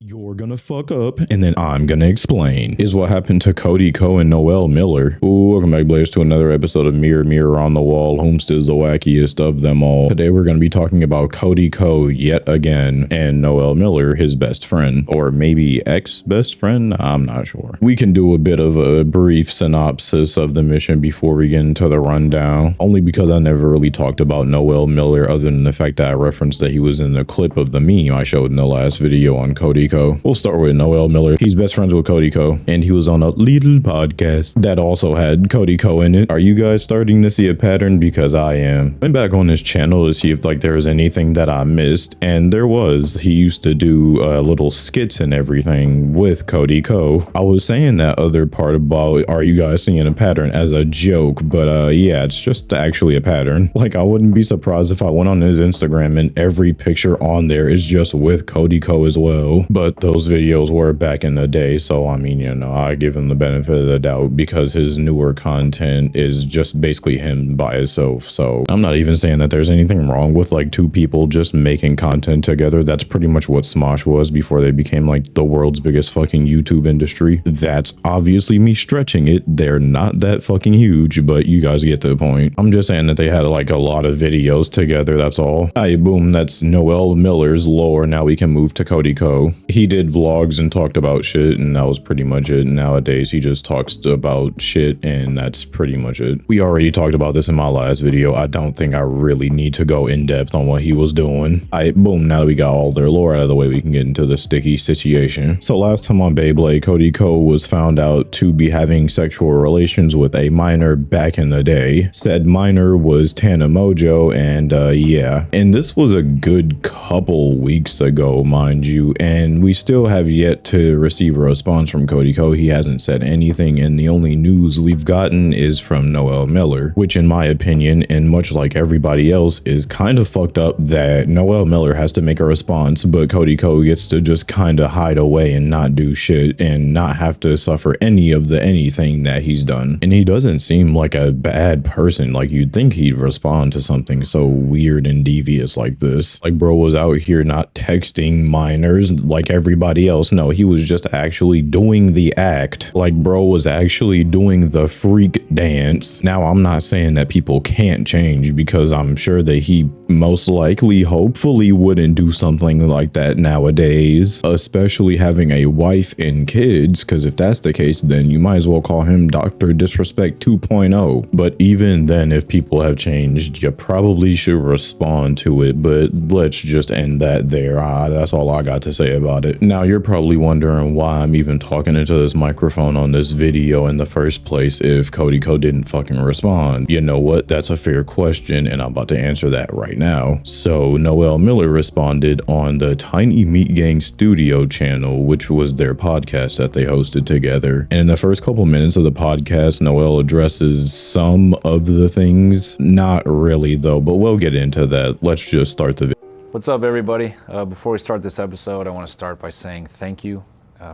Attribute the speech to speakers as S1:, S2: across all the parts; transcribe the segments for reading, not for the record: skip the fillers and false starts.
S1: You're gonna fuck up, and then I'm gonna explain, is what happened to Cody Co and Noel Miller. Ooh, welcome back, Blaze, to another episode of Mirror, Mirror on the Wall, whomst is the wackiest of them all. Today we're gonna be talking about Cody Co yet again, and Noel Miller, his best friend, or maybe ex-best friend, I'm not sure. We can do a bit of a brief synopsis of the mission before we get into the rundown, only because I never really talked about Noel Miller other than the fact that I referenced that he was in the clip of the meme I showed in the last video on Cody Co. We'll start with Noel Miller. He's best friends with Cody Co, and he was on a little podcast that also had Cody Co in it. Are you guys starting to see a pattern? Because I am. Went back on his channel to see if there was anything that I missed, and there was. He used to do little skits and everything with Cody Co. I was saying that other part about are you guys seeing a pattern as a joke, but yeah, it's just actually a pattern. I wouldn't be surprised if I went on his Instagram and every picture on there is just with Cody Co as well. But those videos were back in the day, so I mean, I give him the benefit of the doubt because his newer content is just basically him by himself. So I'm not even saying that there's anything wrong with two people just making content together. That's pretty much what Smosh was before they became the world's biggest fucking YouTube industry. That's obviously me stretching it. They're not that fucking huge, but you guys get the point. I'm just saying that they had a lot of videos together, that's all. Alright, boom, that's Noel Miller's lore. Now we can move to Cody Co. He did vlogs and talked about shit, and that was pretty much it. Nowadays he just talks about shit, and that's pretty much it. We already talked about this in my last video. I don't think I really need to go in depth on what he was doing. Alright, boom, now that we got all their lore out of the way, we can get into the sticky situation. So last time on Beyblade, Cody Co was found out to be having sexual relations with a minor back in the day. Said minor was Tana Mojo, and yeah. And this was a good couple weeks ago, mind you, and we still have yet to receive a response from Cody Co. He hasn't said anything, and the only news we've gotten is from Noel Miller, which in my opinion, and much like everybody else, is kind of fucked up that Noel Miller has to make a response, but Cody Co gets to just kind of hide away and not do shit and not have to suffer any of the anything that he's done. And he doesn't seem like a bad person. You'd think he'd respond to something so weird and devious like this. Bro was out here not texting minors like everybody else. No, he was just actually doing the act. Bro was actually doing the freak dance. Now, I'm not saying that people can't change, because I'm sure that he most likely, hopefully, wouldn't do something like that nowadays, especially having a wife and kids, because if that's the case, then you might as well call him Dr. Disrespect 2.0. But even then, if people have changed, you probably should respond to it, but let's just end that there. That's all I got to say about it. Now, you're probably wondering why I'm even talking into this microphone on this video in the first place if Cody Co didn't fucking respond. You know what? That's a fair question, and I'm about to answer that right now. So Noel Miller responded on the Tiny Meat Gang Studio channel, which was their podcast that they hosted together. And in the first couple minutes of the podcast, Noel addresses some of the things. Not really though, but we'll get into that. Let's just start the video.
S2: What's up, everybody? Before we start this episode, I want to start by saying thank you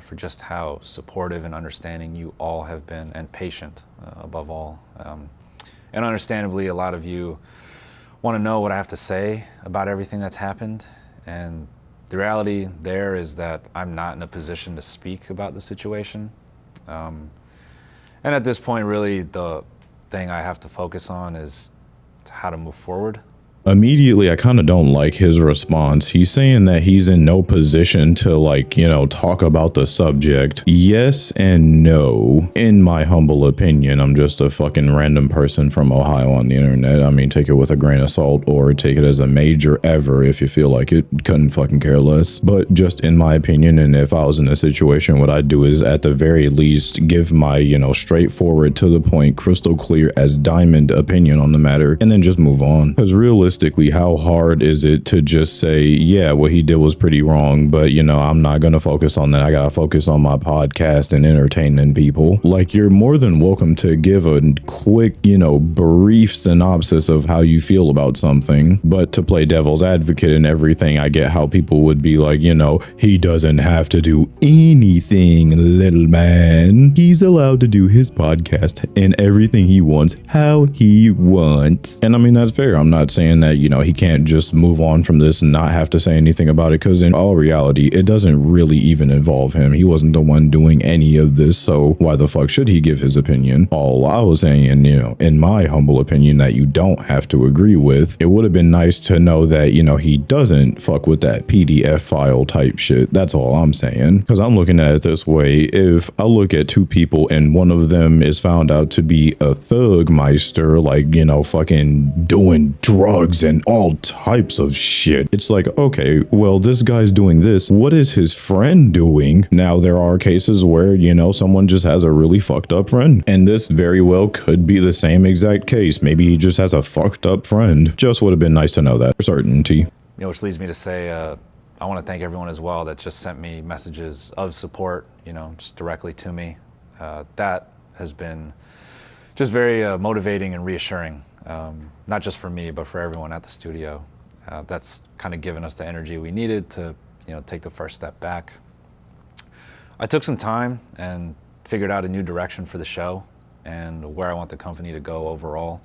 S2: for just how supportive and understanding you all have been, and patient above all. And understandably, a lot of you want to know what I have to say about everything that's happened. And the reality there is that I'm not in a position to speak about the situation. And at this point, really, the thing I have to focus on is how to move forward.
S1: Immediately, I kind of don't like his response. He's saying that he's in no position to talk about the subject. Yes and no. In my humble opinion, I'm just a fucking random person from Ohio on the internet. I mean, take it with a grain of salt or take it as a major ever if you feel like it. Couldn't fucking care less. But just in my opinion, and if I was in a situation, what I'd do is at the very least give my, straightforward, to the point, crystal clear as diamond opinion on the matter, and then just move on. Because realistically, how hard is it to just say, yeah, what he did was pretty wrong, but I'm not gonna focus on that. I gotta focus on my podcast and entertaining people. You're more than welcome to give a quick, brief synopsis of how you feel about something, but to play devil's advocate and everything, I get how people would be like, he doesn't have to do anything, little man. He's allowed to do his podcast and everything he wants, how he wants. And I mean, that's fair. I'm not saying that, you know, he can't just move on from this and not have to say anything about it, because in all reality, it doesn't really even involve him. He wasn't the one doing any of this, so why the fuck should he give his opinion? All I was saying, and you know, in my humble opinion that you don't have to agree with, it would have been nice to know that, you know, he doesn't fuck with that PDF file type shit. That's all I'm saying, because I'm looking at it this way. If I look at two people and one of them is found out to be a thug meister, like, you know, fucking doing drugs and all types of shit, it's like, okay, well, this guy's doing this, what is his friend doing? Now there are cases where, you know, someone just has a really fucked up friend, and this very well could be the same exact case. Maybe he just has a fucked up friend. Just would have been nice to know that for certainty.
S2: You know, which leads me to say, I want to thank everyone as well that just sent me messages of support, you know, just directly to me. That has been just very motivating and reassuring, not just for me, but for everyone at the studio. That's kind of given us the energy we needed to, you know, take the first step back. I took some time and figured out a new direction for the show and where I want the company to go overall.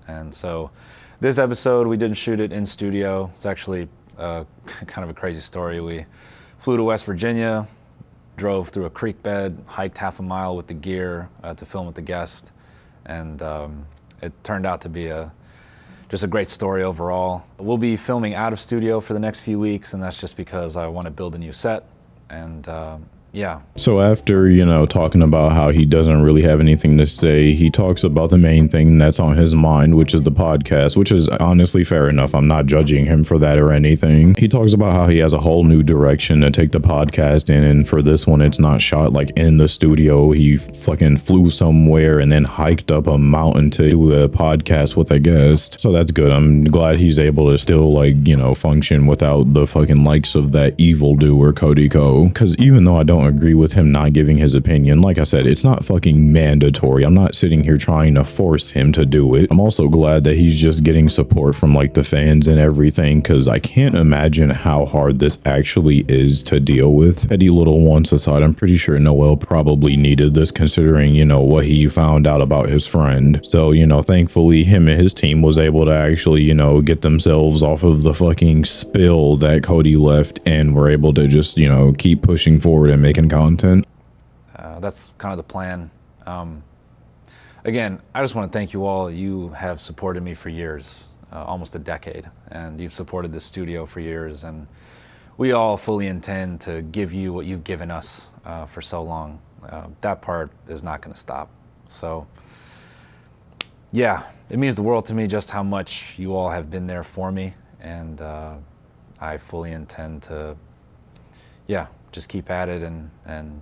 S2: And so this episode, we didn't shoot it in studio. It's actually kind of a crazy story. We flew to West Virginia, drove through a creek bed, hiked half a mile with the gear to film with the guest, and it turned out to be just a great story overall. We'll be filming out of studio for the next few weeks, and that's just because I want to build a new set, and yeah.
S1: So after, you know, talking about how he doesn't really have anything to say, he talks about the main thing that's on his mind, which is the podcast, which is honestly fair enough. I'm not judging him for that or anything. He talks about how he has a whole new direction to take the podcast in, and for this one, it's not shot like in the studio. He fucking flew somewhere and then hiked up a mountain to do a podcast with a guest. So that's good. I'm glad he's able to still, like, you know, function without the fucking likes of that evildoer Cody Co. Because even though I don't agree with him not giving his opinion, like I said, it's not fucking mandatory. I'm not sitting here trying to force him to do it. I'm also glad that he's just getting support from like the fans and everything, because I can't imagine how hard this actually is to deal with. Petty little wants aside, I'm pretty sure Noel probably needed this, considering, you know, what he found out about his friend. So, you know, thankfully him and his team was able to actually, you know, get themselves off of the fucking spill that Cody left, and were able to just, you know, keep pushing forward and making content.
S2: That's kind of the plan. Again, I just want to thank you all. You have supported me for years, almost a decade, and you've supported this studio for years, and we all fully intend to give you what you've given us for so long. That part is not going to stop. So yeah, it means the world to me just how much you all have been there for me, and I fully intend to, yeah, just keep at it and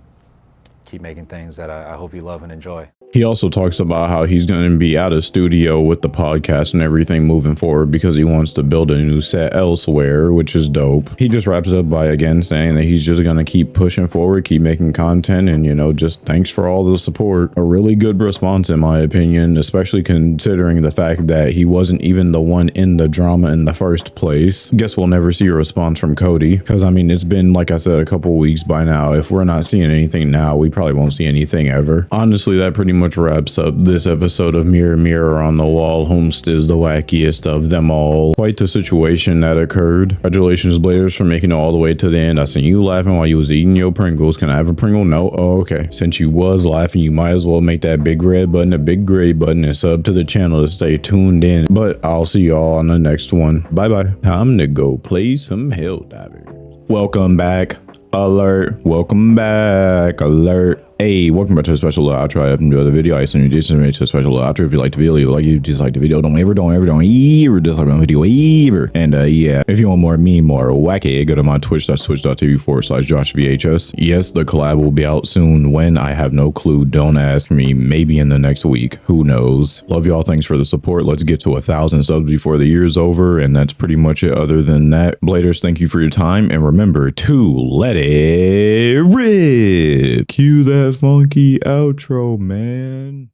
S2: keep making things that I hope you love and enjoy.
S1: He also talks about how he's going to be out of studio with the podcast and everything moving forward because he wants to build a new set elsewhere, which is dope. He just wraps up by again saying that he's just going to keep pushing forward, keep making content, and, you know, just thanks for all the support. A really good response in my opinion, especially considering the fact that he wasn't even the one in the drama in the first place. Guess we'll never see a response from Cody, because I mean, it's been, like I said, a couple weeks by now. If we're not seeing anything now, we probably won't see anything ever. Honestly, that pretty much wraps up this episode of Mirror Mirror on the Wall. Whomst is the wackiest of them all. Quite the situation that occurred. Congratulations, Bladers, for making it all the way to the end. I seen you laughing while you was eating your Pringles. Can I have a Pringle? No? Oh, okay. Since you was laughing, you might as well make that big red button a big gray button and sub to the channel to stay tuned in. But I'll see y'all on the next one. Bye bye. Time to go play some Helldivers. Welcome back. Alert. Welcome back. Alert. Hey, welcome back to a special little outro. I hope you enjoyed the video. I send you this to a special little outro. If you like the video, like you dislike the video, don't ever dislike my video ever. And yeah, if you want more of me, more wacky, go to my twitch.tv/JoshVHS. Yes, the collab will be out soon. When, I have no clue. Don't ask me. Maybe in the next week. Who knows? Love y'all. Thanks for the support. Let's get to 1,000 subs before the year's over. And that's pretty much it. Other than that, Bladers, thank you for your time. And remember to let it rip. Cue that funky outro, man.